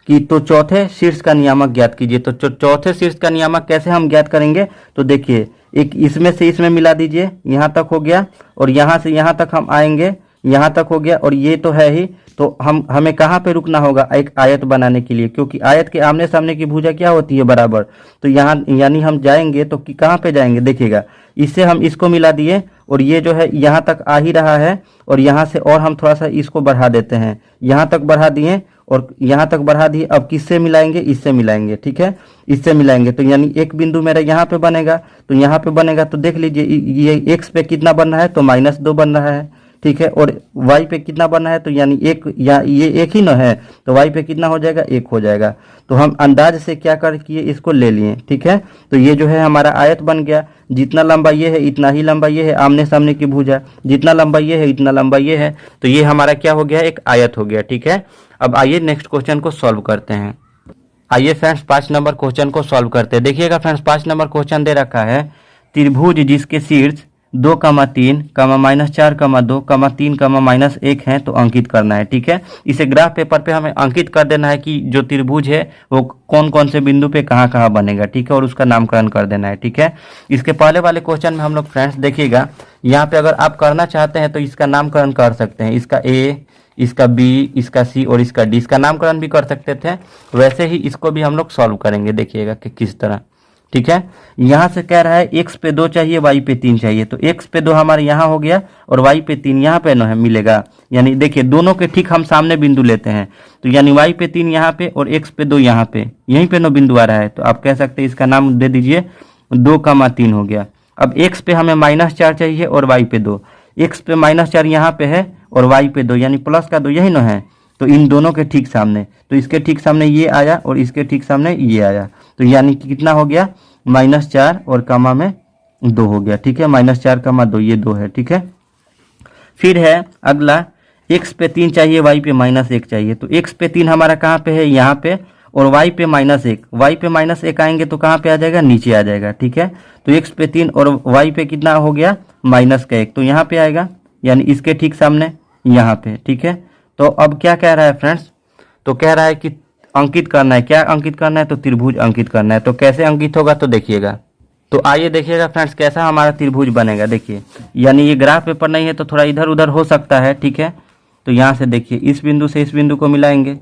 कि तो चौथे शीर्ष का नियामक ज्ञात कीजिए। तो चौथे शीर्ष का नियामक कैसे हम ज्ञात करेंगे, तो देखिए एक इसमें से इसमें मिला दीजिए, यहाँ तक हो गया, और यहाँ से यहाँ तक हम आएंगे, यहाँ तक हो गया, और ये तो है ही। तो हमें कहाँ पे रुकना होगा, एक आयत बनाने के लिए, क्योंकि आयत के आमने सामने की भुजा क्या होती है, बराबर। तो यहाँ यानी हम जाएंगे तो कहाँ पे जाएंगे, देखिएगा इससे हम इसको मिला दिए, और ये जो है यहाँ तक आ ही रहा है, और यहाँ से और हम थोड़ा सा इसको बढ़ा देते हैं, यहाँ तक बढ़ा दिए और यहाँ तक बढ़ा दिए। अब किससे मिलाएंगे, इससे मिलाएंगे, ठीक है, इससे मिलाएंगे। तो यानी एक बिंदु मेरा यहाँ पे बनेगा, तो यहाँ पे बनेगा, तो देख लीजिए ये एक्स पे कितना बन रहा है, तो -2 बन रहा है, ठीक है। और वाई पे कितना बना है, तो यानी एक, या ये 1 ही न है, तो वाई पे कितना हो जाएगा, 1 हो जाएगा। तो हम अंदाज से क्या कर किए, इसको ले लिए, ठीक है। तो ये जो है हमारा आयत बन गया, जितना लंबा ये है इतना ही लंबा ये है, आमने सामने की भुजा, जितना लंबा ये है इतना लंबा ये है। तो ये हमारा क्या हो गया, एक आयत हो गया, ठीक है। अब आइए नेक्स्ट क्वेश्चन को सॉल्व करते हैं। आइए फ्रेंड्स 5 नंबर क्वेश्चन को सॉल्व करते हैं। देखिएगा फ्रेंड्स 5 नंबर क्वेश्चन दे रखा है, त्रिभुज जिसके शीर्ष 2, 3, -4, 2, 3, -1 है तो अंकित करना है, ठीक है। इसे ग्राफ पेपर पे हमें अंकित कर देना है कि जो त्रिभुज है वो कौन कौन से बिंदु पे कहाँ कहाँ बनेगा, ठीक है, और उसका नामकरण कर देना है, ठीक है। इसके पहले वाले क्वेश्चन में हम लोग फ्रेंड्स देखिएगा, यहाँ पे अगर आप करना चाहते हैं तो इसका नामकरण कर सकते हैं, इसका ए, इसका बी, इसका सी और इसका डी, इसका नामकरण भी कर सकते थे। वैसे ही इसको भी हम लोग सॉल्व करेंगे, देखिएगा कि किस तरह। ठीक है। यहाँ से कह रहा है x पे 2 चाहिए, y पे 3 चाहिए, तो x पे 2 हमारे यहाँ हो गया और y पे 3 यहाँ पे न है मिलेगा। यानी देखिए दोनों के ठीक हम सामने बिंदु लेते हैं, तो यानी y पे 3 यहाँ पे और x पे 2 यहाँ पे, यहीं पे नो बिंदु आ रहा है, तो आप कह सकते हैं इसका नाम दे दीजिए 2,3 हो गया। अब x पे हमें -4 चाहिए और y पे 2, x पे -4 यहाँ पे है और y पे 2 यानी प्लस का 2 यही न है, तो इन दोनों के ठीक सामने, तो इसके ठीक सामने ये आया और इसके ठीक सामने ये आया, तो यानी कि कितना हो गया -4 और कामा में 2 हो गया। ठीक है, -4,2 ये 2 है। ठीक है, फिर है अगला x पे 3 चाहिए, y पे -1 चाहिए, तो x पे 3 हमारा कहाँ पे है, यहाँ पे, और y पे -1, y पे -1 आएंगे तो कहाँ पे आ जाएगा, नीचे आ जाएगा। ठीक है, तो x पे 3 और y पे कितना हो गया -1, तो यहाँ पे आएगा, यानी इसके ठीक सामने यहाँ पे। ठीक है, तो अब क्या कह रहा है फ्रेंड्स, तो कह रहा है कि अंकित करना है, क्या अंकित करना है, तो त्रिभुज अंकित करना है। तो कैसे अंकित होगा, तो देखिएगा, तो आइए देखिएगा फ्रेंड्स कैसा हमारा त्रिभुज बनेगा। देखिए, यानी ये ग्राफ पेपर नहीं है तो थोड़ा इधर उधर हो सकता है। ठीक है, तो यहाँ से देखिए इस बिंदु से इस बिंदु को मिलाएंगे,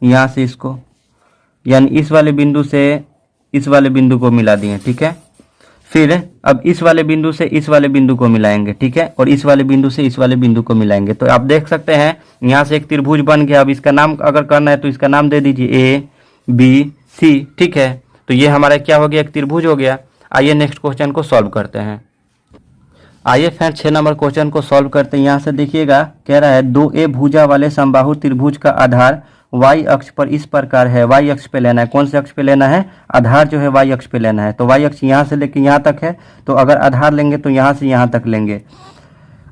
यहाँ से इसको, यानी इस वाले बिंदु से इस वाले बिंदु को मिला दिए। ठीक है, फिर अब इस वाले बिंदु से इस वाले बिंदु को मिलाएंगे। ठीक है, और इस वाले बिंदु से इस वाले बिंदु को मिलाएंगे, तो आप देख सकते हैं यहाँ से एक त्रिभुज बन गया। अब इसका नाम अगर करना है तो इसका नाम दे दीजिए ABC। ठीक है, तो ये हमारा क्या हो गया, एक त्रिभुज हो गया। आइए नेक्स्ट क्वेश्चन को सॉल्व करते हैं। आइए फ्रेंड्स 6 नंबर क्वेश्चन को सॉल्व करते हैं। यहाँ से देखिएगा, कह रहा है 2A भुजा वाले समबाहु त्रिभुज का आधार y अक्ष पर इस प्रकार है। y अक्ष पे लेना है, कौन से अक्ष पे लेना है, आधार जो है y अक्ष पे लेना है। तो y अक्ष यहाँ से लेके यहाँ तक है, तो अगर आधार लेंगे तो यहाँ से यहाँ तक लेंगे।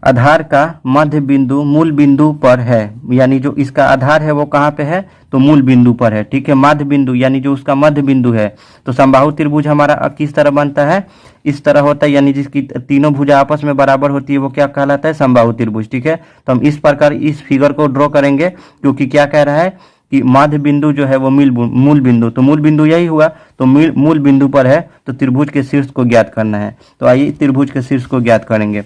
आधार का मध्य बिंदु मूल बिंदु पर है, यानी जो इसका आधार है वो कहाँ पे है, तो मूल बिंदु पर है। ठीक है, मध्य बिंदु यानी जो उसका मध्य बिंदु है, तो समबाहु त्रिभुज हमारा किस तरह बनता है, इस तरह होता है, यानी जिसकी तीनों भुजा आपस में बराबर होती है वो क्या कहलाता है, समबाहु त्रिभुज। ठीक है, तो हम इस प्रकार इस फिगर को ड्रॉ करेंगे, क्योंकि क्या कह रहा है कि मध्य बिंदु जो है वो मूल बिंदु, तो मूल बिंदु यही हुआ, तो मूल बिंदु पर है, तो त्रिभुज के शीर्ष को ज्ञात करना है। तो आइए त्रिभुज के शीर्ष को ज्ञात करेंगे।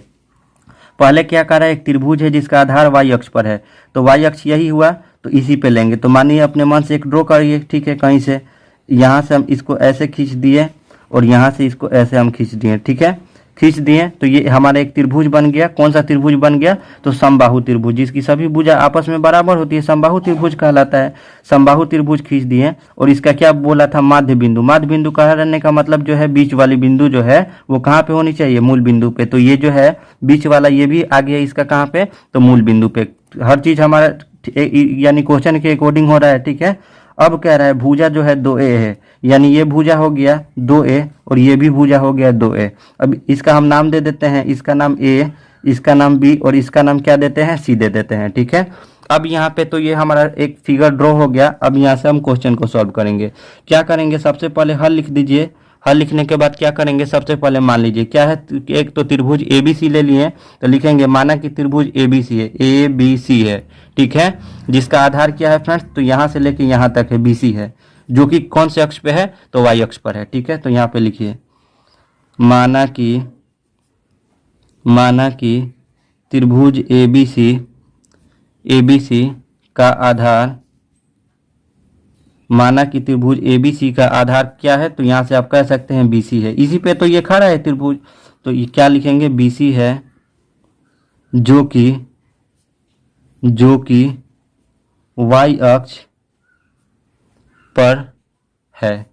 पहले क्या कर रहा है, एक त्रिभुज है जिसका आधार y अक्ष पर है, तो y अक्ष यही हुआ, तो इसी पे लेंगे। तो मानिए अपने मन से एक ड्रॉ करिए। ठीक है, कहीं से यहाँ से हम इसको ऐसे खींच दिए और यहाँ से इसको ऐसे हम खींच दिए। ठीक है, खींच दिए तो ये हमारा एक त्रिभुज बन गया। कौन सा त्रिभुज बन गया, तो समबाहु त्रिभुज, जिसकी सभी भुजा आपस में बराबर होती है, समबाहु त्रिभुज कहलाता है। समबाहु त्रिभुज खींच दिए और इसका क्या बोला था, माध्य बिंदु। माध्य बिंदु कहने का मतलब जो है बीच वाली बिंदु जो है वो कहाँ पे होनी चाहिए, मूल बिंदु पे। तो ये जो है बीच वाला ये भी आ गया इसका कहाँ पे, तो मूल बिंदु पे। हर चीज हमारा यानी क्वेश्चन के अकॉर्डिंग हो रहा है। ठीक है, अब कह रहा है भुजा जो है 2A है, यानी ये भुजा हो गया 2A और ये भी भुजा हो गया 2A। अब इसका हम नाम दे देते हैं, इसका नाम A, इसका नाम B और इसका नाम क्या देते हैं, C दे देते हैं। ठीक है, अब यहाँ पे तो ये हमारा एक फिगर ड्रॉ हो गया। अब यहाँ से हम क्वेश्चन को सॉल्व करेंगे। क्या करेंगे, सबसे पहले हल लिख दीजिए। हल लिखने के बाद क्या करेंगे, सबसे पहले मान लीजिए क्या है, एक तो त्रिभुज ABC ले लिए, तो लिखेंगे माना कि त्रिभुज ABC है, ABC है। ठीक है, जिसका आधार क्या है फ्रेंड्स, तो यहाँ से लेके यहाँ तक है, BC है, जो कि कौन से अक्ष पे है, तो y अक्ष पर है। ठीक है, तो यहाँ पे लिखिए माना कि त्रिभुज ABC का आधार, माना कि त्रिभुज ABC का आधार क्या है, तो यहाँ से आप कह सकते हैं BC है। इसी पे तो ये खड़ा है त्रिभुज, तो ये क्या लिखेंगे, BC है, जो कि y अक्ष पर है।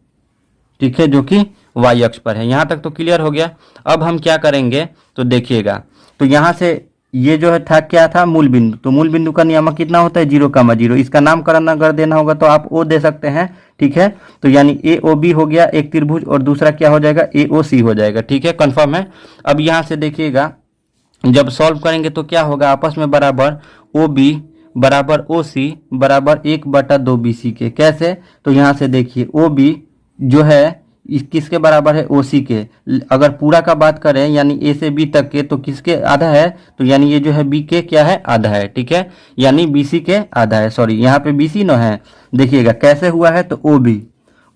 ठीक है, जो कि y अक्ष पर है। यहाँ तक तो क्लियर हो गया। अब हम क्या करेंगे, तो देखिएगा, तो यहाँ से ये जो है था क्या था, मूल बिंदु। तो मूल बिंदु का नियामक कितना होता है, 0,0। इसका नामकरण अगर देना होगा तो आप O दे सकते हैं। ठीक है, तो यानी AOB हो गया एक त्रिभुज और दूसरा क्या हो जाएगा, AOC हो जाएगा। ठीक है, कंफर्म है। अब यहाँ से देखिएगा, जब सॉल्व करेंगे तो क्या होगा, आपस में बराबर OB बराबर OC बराबर 1/2 BC के। कैसे, तो यहाँ से देखिए OB जो है किसके बराबर है, OC के। अगर पूरा का बात करें यानी A से B तक के, तो किसके आधा है, तो यानी ये जो है B के क्या है, आधा है। ठीक है, यानी BC के आधा है। सॉरी, यहाँ पे BC न है, देखिएगा कैसे हुआ है, तो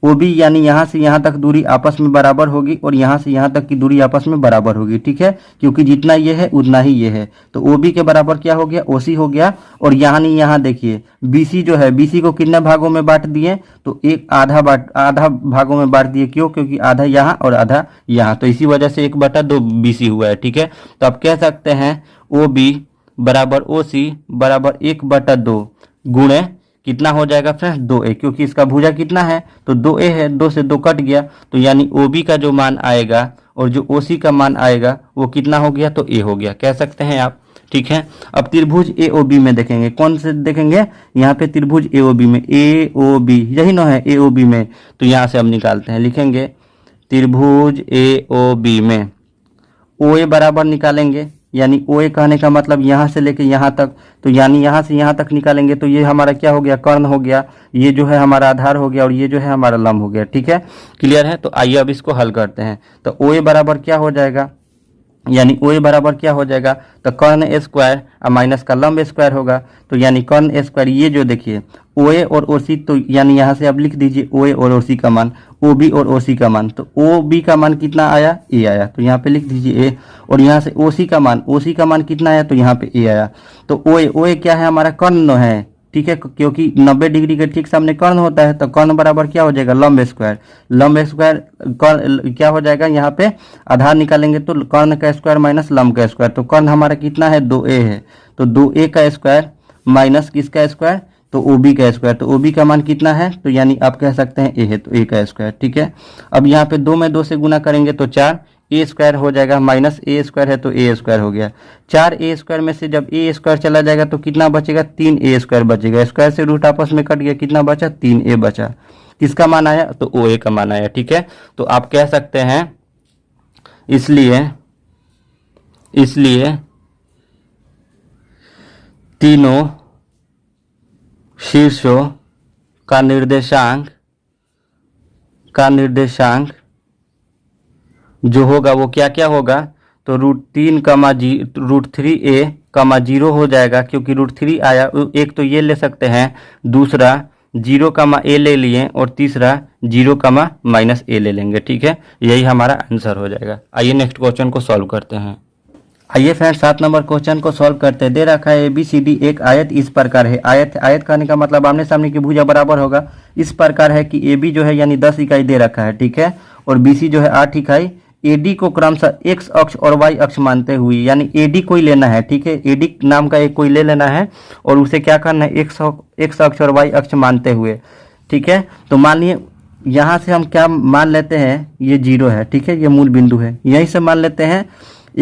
OB यानी यहाँ से यहाँ तक दूरी आपस में बराबर होगी और यहाँ से यहाँ तक की दूरी आपस में बराबर होगी, ठीक है, क्योंकि जितना ये है उतना ही ये है। तो OB के बराबर क्या हो गया, OC हो गया। और यहाँ देखिए BC जो है, BC को कितने भागों में बांट दिए, तो एक आधा भागों में बांट दिए। क्यों, क्योंकि आधा यहाँ और आधा यहाँ, तो इसी वजह से 1/2 BC हुआ है, ठीक है। तो आप कह सकते हैं OB बराबर OC बराबर 1/2 गुणे कितना हो जाएगा फ्रेंड्स, 2a, क्योंकि इसका भुजा कितना है, तो 2a है, 2 से 2 कट गया, तो यानी OB का जो मान आएगा और जो OC का मान आएगा वो कितना हो गया, तो a हो गया, कह सकते हैं आप, ठीक है। अब त्रिभुज AOB में देखेंगे, कौन से देखेंगे, यहाँ पे त्रिभुज AOB में, AOB यही ना है AOB में, तो यहाँ से हम निकालते हैं, लिखेंगे त्रिभुज AOB में OA बराबर निकालेंगे, यानी OA कहने का मतलब यहाँ से लेके यहाँ तक, तो यानी यहाँ से यहाँ तक निकालेंगे तो ये हमारा क्या हो गया, कर्ण हो गया, ये जो है हमारा आधार हो गया और ये जो है हमारा लंब हो गया, ठीक है, क्लियर है। तो आइए अब इसको हल करते हैं। तो OA बराबर क्या हो जाएगा, यानी OA बराबर क्या हो जाएगा, तो कर्ण स्क्वायर और माइनस का लंब स्क्वायर होगा, तो यानी कर्ण स्क्वायर, ये जो देखिए OA और OC, तो यानी यहाँ से अब लिख दीजिए OA और OC का मान, OB और OC का मान, तो OB का मान कितना आया, A आया, तो यहाँ पे लिख दीजिए A। और यहाँ से OC का मान कितना आया, तो यहाँ पे A आया। तो OA क्या है, हमारा कर्ण है, ठीक है, क्योंकि 90 डिग्री के ठीक सामने कर्ण होता है, तो कर्ण बराबर क्या हो जाएगा, लंब स्क्वायर। कर्ण क्या हो जाएगा, यहाँ पे आधार निकालेंगे तो कर्ण का स्क्वायर माइनस लंब का स्क्वायर, तो कर्ण हमारा कितना है, 2a है, तो 2a का स्क्वायर माइनस किसका स्क्वायर, तो OB का स्क्वायर, तो OB का मान कितना है, तो यानी आप कह सकते हैं A है, तो A का स्क्वायर, ठीक है। अब यहाँ पे 2 में 2 से गुना करेंगे तो 4 A स्क्वायर हो जाएगा, माइनस A स्क्वायर है तो A स्क्वायर हो गया। 4A स्क्वायर में से जब A स्क्वायर चला जाएगा तो कितना बचेगा, 3A स्क्वायर बचेगा, स्क्वायर से रूट आपस में कट गया, कितना बचा, 3A बचा। किसका मान आया, तो OA का मान आया, ठीक है। तो आप कह सकते हैं इसलिए तीनों शीर्षों का निर्देशांक जो होगा वो क्या क्या होगा, तो √3a, 0 हो जाएगा, क्योंकि √3 आया, एक तो ये ले सकते हैं, दूसरा 0, a ले लिए और तीसरा 0, -a ले लेंगे, ठीक है। यही हमारा आंसर हो जाएगा। आइए नेक्स्ट क्वेश्चन को सॉल्व करते हैं। आइए फ्रेंड्स 7 नंबर क्वेश्चन को सॉल्व करते हैं। दे रखा है ABCD एक आयत इस प्रकार है। आयत कहने का मतलब आमने सामने की भुजा बराबर होगा। इस प्रकार है कि AB जो है यानी 10 इकाई दे रखा है, ठीक है, और BC जो है 8 इकाई। AD को क्रमशः X अक्ष और Y अक्ष मानते हुए, यानी AD कोई लेना है, ठीक है, AD नाम का एक कोई ले लेना है और उसे क्या करना है, X अक्ष और Y अक्ष मानते हुए, ठीक है। तो मान लिए यहाँ से हम क्या मान लेते हैं, ये 0 है, ठीक है, ये मूल बिंदु है, यहीं से मान लेते हैं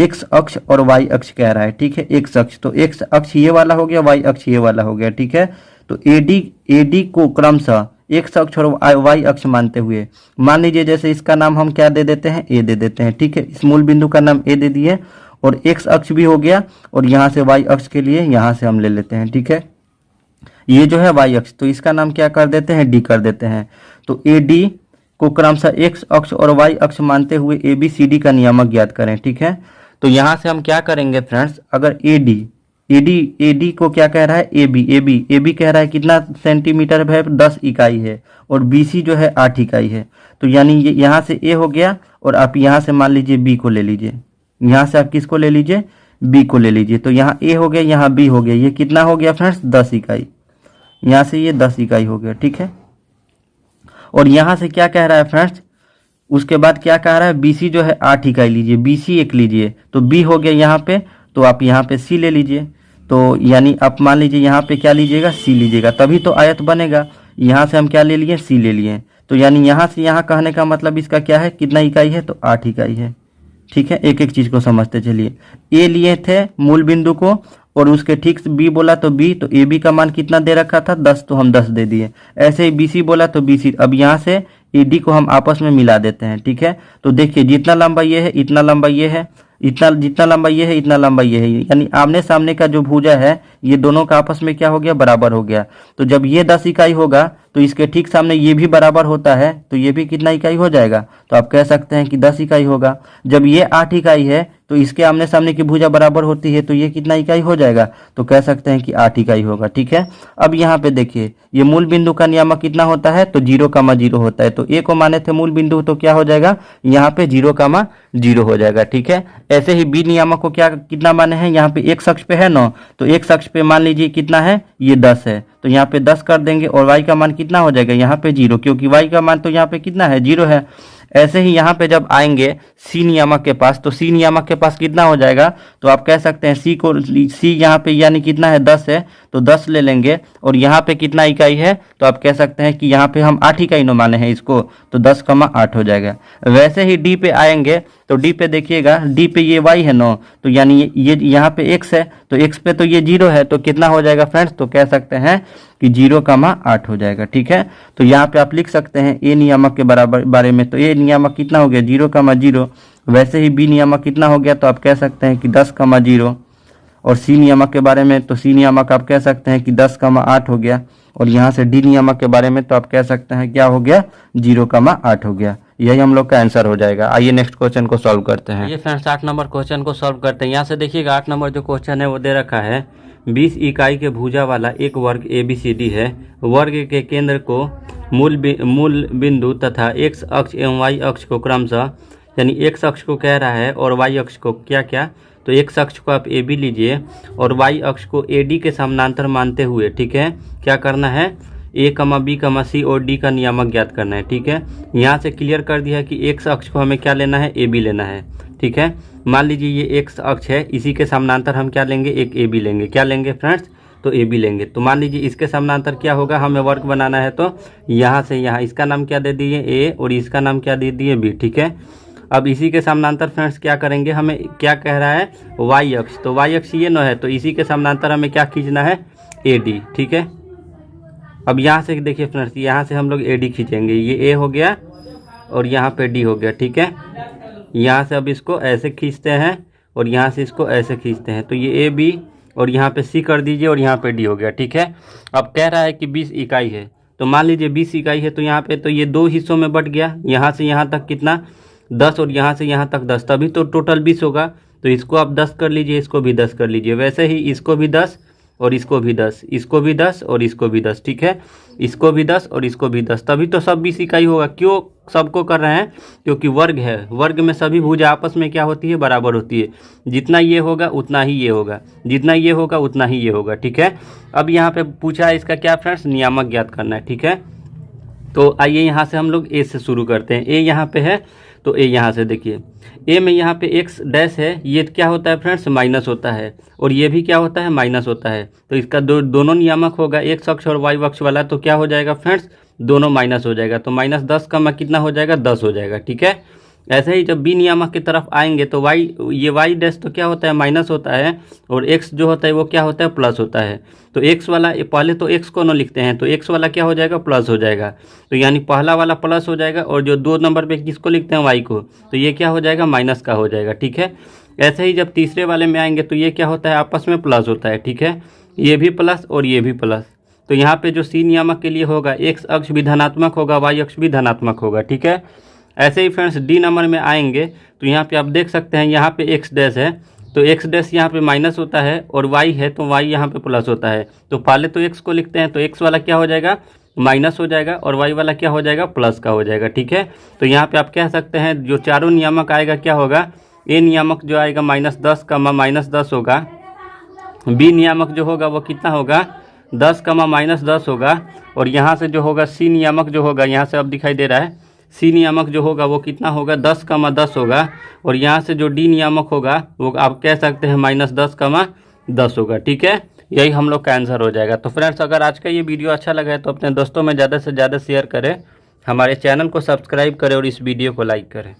X अक्ष और Y अक्ष कह रहा है, ठीक है, X अक्ष, तो X अक्ष ये वाला हो गया, Y अक्ष ये वाला हो गया, ठीक है। तो AD को क्रमशः X अक्ष और Y अक्ष मानते हुए, मान लीजिए जैसे इसका नाम हम क्या दे देते हैं, A दे देते हैं, ठीक है, इस मूल बिंदु का नाम A दे दिए और X अक्ष भी हो गया और यहाँ से Y अक्ष के लिए यहाँ से हम ले लेते हैं, ठीक है, ये जो है Y अक्ष, तो इसका नाम क्या कर देते हैं, D कर देते हैं। तो AD को क्रमशः X अक्ष और Y अक्ष मानते हुए ABCD का नियामक ज्ञात करें, ठीक है। तो यहाँ से हम क्या करेंगे फ्रेंड्स, अगर AD को क्या कह रहा है, AB कह रहा है कितना सेंटीमीटर है, 10 इकाई है, और BC जो है 8 इकाई है, तो यानी ये यहाँ से A हो गया और आप यहाँ से मान लीजिए B को ले लीजिए, यहाँ से आप किसको ले लीजिए, B को ले लीजिए, तो यहाँ A हो गया, यहाँ B हो गया, ये कितना हो गया फ्रेंड्स, 10 इकाई, यहाँ से ये 10 इकाई हो गया, ठीक है। और यहाँ से क्या कह रहा है फ्रेंड्स, उसके बाद क्या कह रहा है, BC जो है 8 इकाई लीजिए, BC एक लीजिए, तो B हो गया यहाँ पे, तो आप यहाँ पे C ले लीजिए, तो यानी आप मान लीजिए यहाँ पे क्या लीजिएगा, C लीजिएगा, तभी तो आयत बनेगा। यहाँ से हम क्या ले लिए, C ले लिए, तो यानी यहाँ से यहाँ कहने का मतलब इसका क्या है, कितना इकाई है, तो 8 इकाई है, ठीक है। एक एक चीज को समझते चलिए। A लिए थे मूल बिंदु को और उसके ठीक से B बोला तो B, तो AB का मान कितना दे रखा था, 10, तो हम 10 दे दिए। ऐसे ही BC बोला तो BC, अब यहाँ से AD को हम आपस में मिला देते हैं, ठीक है। तो देखिए जितना लंबा ये है इतना लंबा ये है, जितना लंबा ये है इतना लंबा ये है, यानी आमने सामने का जो भुजा है ये दोनों का आपस में क्या हो गया, बराबर हो गया। तो जब ये 10 इकाई होगा तो इसके ठीक सामने ये भी बराबर होता है, तो ये भी कितना इकाई हो जाएगा, तो आप कह सकते हैं कि 10 इकाई होगा। जब ये 8 इकाई है तो इसके आमने सामने की भुजा बराबर होती है, तो ये कितना इकाई हो जाएगा, तो कह सकते हैं कि 8 इकाई होगा। ठीक है, अब यहाँ पे देखिए ये मूल बिंदु का नियामक कितना होता है, तो 0,0 होता है। तो ए को माने थे मूल बिंदु, तो क्या हो जाएगा, यहाँ पे 0,0 हो जाएगा। ठीक है, ऐसे ही बी नियामक को क्या कितना माने हैं, यहाँ पे x अक्ष पे है 9, तो x अक्ष पे मान लीजिए कितना है, ये 10 है, तो यहाँ पे 10 कर देंगे और y का मान कितना हो जाएगा, यहाँ पे 0, क्योंकि y का मान तो यहाँ पे कितना है, 0 है। ऐसे ही यहाँ पे जब आएंगे सी नियामक के पास, तो सी नियामक के पास कितना हो जाएगा, तो आप कह सकते हैं सी यहाँ पे यानी कितना है, 10 है, तो 10 ले लेंगे और यहाँ पे कितना इकाई है, तो आप कह सकते हैं कि यहाँ पे हम 8 इकाई न माने हैं इसको, तो 10,8 हो जाएगा। वैसे ही डी पे आएंगे तो डी पे देखिएगा, डी पे ये y है 9, तो यानी ये यहाँ पे x है, तो x पे तो ये 0 है, तो कितना हो जाएगा फ्रेंड्स, तो कह सकते हैं कि 0,8 हो जाएगा। ठीक है, तो यहाँ पे आप लिख सकते हैं ए नियामक के बारे में, तो ए नियामक कितना हो गया, 0,0। वैसे ही बी नियामक कितना हो गया, तो आप कह सकते हैं कि 10,0। और सी नियामक के बारे में, तो सी नियामक आप कह सकते हैं कि 10,8 हो गया। और यहाँ से डी नियामक के बारे में तो आप कह सकते हैं क्या हो गया, 0,8 हो गया। यही हम लोग का आंसर हो जाएगा। आइए नेक्स्ट क्वेश्चन को सॉल्व करते हैं। ये फ्रेंड्स 8 नंबर क्वेश्चन को सॉल्व करते हैं। यहाँ से देखिएगा 8 नंबर जो क्वेश्चन है वो दे रखा है, 20 इकाई के भुजा वाला एक वर्ग ABCD है। वर्ग के केंद्र को मूल बिंदु तथा x अक्ष एवं y अक्ष को क्रमशः, यानी x अक्ष को कह रहा है और y अक्ष को क्या क्या, तो x अक्ष को आप AB लीजिए और y अक्ष को AD के समानांतर मानते हुए, ठीक है, क्या करना है, A, B, C और D का नियामक ज्ञात करना है। ठीक है, यहाँ से क्लियर कर दिया है कि x अक्ष को हमें क्या लेना है, AB लेना है। ठीक है, मान लीजिए ये x अक्ष है, इसी के समानांतर हम क्या लेंगे, एक AB लेंगे। क्या लेंगे फ्रेंड्स, तो AB लेंगे। तो मान लीजिए इसके समानांतर क्या होगा, हमें वर्ग बनाना है, तो यहाँ से यहाँ इसका नाम क्या दे दिए A और इसका नाम क्या दे दिए B। ठीक है, अब इसी के समानांतर फ्रेंड्स क्या करेंगे, हमें क्या कह रहा है, y अक्ष, तो y अक्ष ये 9 है, तो इसी के समानांतर हमें क्या खींचना है, AD। ठीक है, अब यहाँ से देखिए फ्रेंड्स, यहाँ से हम लोग AD खींचेंगे, ये A हो गया और यहाँ पे D हो गया। ठीक है, यहाँ से अब इसको ऐसे खींचते हैं और यहाँ से इसको ऐसे खींचते हैं, तो ये AB और यहाँ पे C कर दीजिए और यहाँ पे D हो गया। ठीक है, अब कह रहा है कि 20 इकाई है, तो मान लीजिए 20 इकाई है, तो यहाँ पे तो ये 2 हिस्सों में बट गया, यहाँ से यहाँ तक कितना, 10 और यहाँ से यहाँ तक 10, तभी तो टोटल 20 होगा। तो इसको आप 10 कर लीजिए, इसको भी 10 कर लीजिए, वैसे ही इसको भी 10 और इसको भी 10, इसको भी 10 और इसको भी 10। ठीक है, इसको भी 10 और इसको भी 10, तभी तो सब 20 इकाई होगा। क्यों सबको कर रहे हैं, क्योंकि वर्ग है, वर्ग में सभी भुजा आपस में क्या होती है, बराबर होती है। जितना ये होगा उतना ही ये होगा, जितना ये होगा उतना ही ये होगा। ठीक है, अब यहाँ पे पूछा है इसका क्या फ्रेंड्स, नियामक ज्ञात करना है। ठीक है, तो आइए यहाँ से हम लोग ए से शुरू करते हैं। ए यहाँ पे है, तो ए यहाँ से देखिए, ए में यहाँ पे x डैश है, ये क्या होता है फ्रेंड्स, माइनस होता है, और ये भी क्या होता है, माइनस होता है। तो इसका दोनों नियामक होगा, x अक्ष और y अक्ष वाला, तो क्या हो जाएगा फ्रेंड्स, दोनों माइनस हो जाएगा, तो -10 का कितना हो जाएगा, 10 हो जाएगा। ठीक है, ऐसे ही जब बी नियामक की तरफ आएंगे तो ये y डैश तो क्या होता है, माइनस होता है, और x जो होता है वो क्या होता है, प्लस होता है। तो x वाला, पहले तो x को न लिखते हैं, तो x वाला क्या हो जाएगा, प्लस हो जाएगा, तो यानी पहला वाला प्लस हो जाएगा, और जो 2 नंबर पे किसको लिखते हैं, y को, तो ये क्या हो जाएगा, माइनस का हो जाएगा। ठीक है, ऐसे ही जब तीसरे वाले में आएंगे तो ये क्या होता है, आपस में प्लस होता है। ठीक है, ये भी प्लस और ये भी प्लस, तो यहाँ पे जो सी नियामक के लिए होगा, x अक्ष भी धनात्मक होगा, y अक्ष भी धनात्मक होगा। ठीक है, ऐसे ही फ्रेंड्स डी नंबर में आएंगे तो यहाँ पे आप देख सकते हैं, यहाँ पे x डैश है, तो x डैश यहाँ पे माइनस होता है, और y है तो y यहाँ पे प्लस होता है। तो पहले तो x को लिखते हैं, तो x वाला क्या हो जाएगा, माइनस हो जाएगा, और y वाला क्या हो जाएगा, प्लस का हो जाएगा। ठीक है, तो यहाँ पे आप कह सकते हैं जो चारों नियामक आएगा क्या होगा, ए नियामक जो आएगा -10 का -10 होगा, बी नियामक जो होगा वो कितना होगा, 10 का -10 होगा, और यहाँ से जो होगा सी नियामक जो होगा, यहाँ से अब दिखाई दे रहा है, सी नियामक जो होगा वो कितना होगा, 10 का 10 होगा, और यहाँ से जो डी नियामक होगा वो आप कह सकते हैं -10 का 10 होगा। ठीक है, यही हम लोग का आंसर हो जाएगा। तो फ्रेंड्स अगर आज का ये वीडियो अच्छा लगा है तो अपने दोस्तों में ज़्यादा से ज़्यादा शेयर करें, हमारे चैनल को सब्सक्राइब करें और इस वीडियो को लाइक करें।